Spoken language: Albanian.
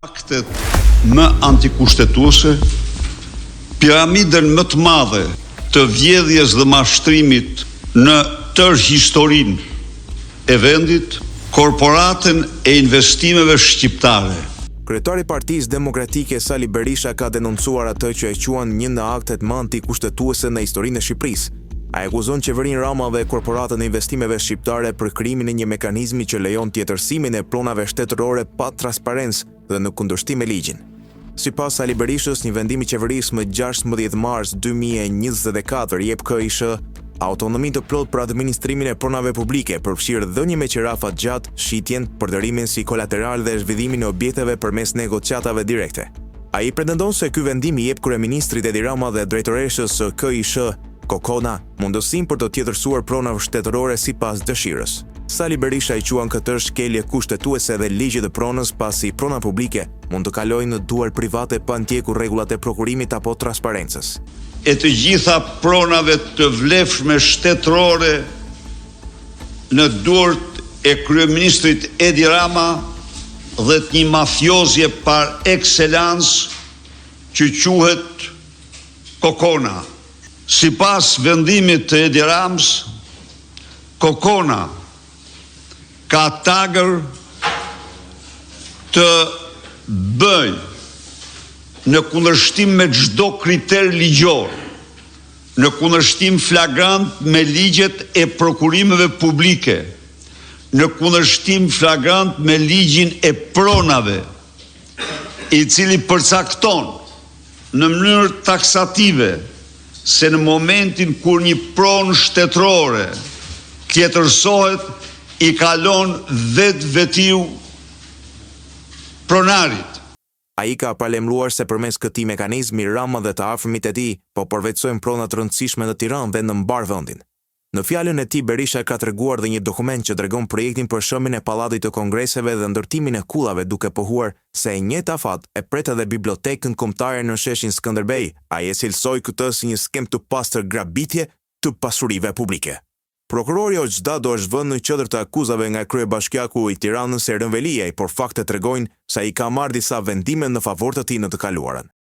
Aktet më antikushtetuese, piramidën më të madhe të vjedhjes dhe mashtrimit në tërë historinë e vendit, korporatën e investimeve shqiptare. Kryetari i Partisë Demokratike Sali Berisha ka denoncuar atë që e quan një nga aktet më antikushtetuese në historinë e Shqipërisë. Ai akuzon qeverinë Rama dhe korporatën e investimeve shqiptare për krijimin e një mekanizmi që lejon tjetërsimin e pronave shtetërore pa transparencë dhe në kundërshtim me ligjin. Sipas Sali Berishës, një vendim i qeverisë më 16 mars 2024 jep KiSH autonomi të plot për administrimin e pronave publike, përfshirë dhënie me qirafa gjatë, shitjen, përdorimin si kolateral dhe zhvillimin e objekteve përmes negociatave direkte. Ai pretendon se ky vendim i jep kryeministrit Edi Rama dhe drejtoreshës së KiSH Kokona mundësinë për të tjetërsuar pronave shtetërore sipas dëshirës. Sali Berisha i quan këtë shkelje kushtetuese dhe ligjit të pronës pasi prona publike mund të kalojnë në duar private pa ndjekur rregullat e prokurimit apo transparencës. E të gjitha pronave të vlefshme shtetërore në duart e kryeministrit Edi Rama dhe të një mafiozje par excellence që quhet Kokona. Sipas vendimit të Edi Ramës, Kokona ka tagër të bëj në kundërshtim me çdo kriter ligjor, në kundërshtim flagrant me ligjet e prokurimeve publike, në kundërshtim flagrant me ligjin e pronave, i cili përcakton në mënyrë taksative se në momentin kur një pronë shtetërore tjetërsohet, i kalon vetiu pronarit. Ai ka paralajmëruar se përmes këtij mekanizmi Rama dhe të afërmit e tij po përveçsojnë prona të rëndësishme në Tiranë dhe në mbar vendin. Në fjalën e tij Berisha ka treguar dhe një dokument që tregon projektin për shëmbin e pallatit të kongreseve dhe ndërtimin e kullave, duke pohuar se e njëjta afat e pret edhe bibliotekën kombëtare në sheshin Skënderbej. Ai e cilsoi këtë si një skem të pastër grabitje të pasurive publike. Prokurori Oqdado është vënë në qendër të akuzave nga kryebashkiaku i Tiranës Erdem Veliaj, por faktet tregojnë se ai ka marrë disa vendime në favor të tij në të kaluarën.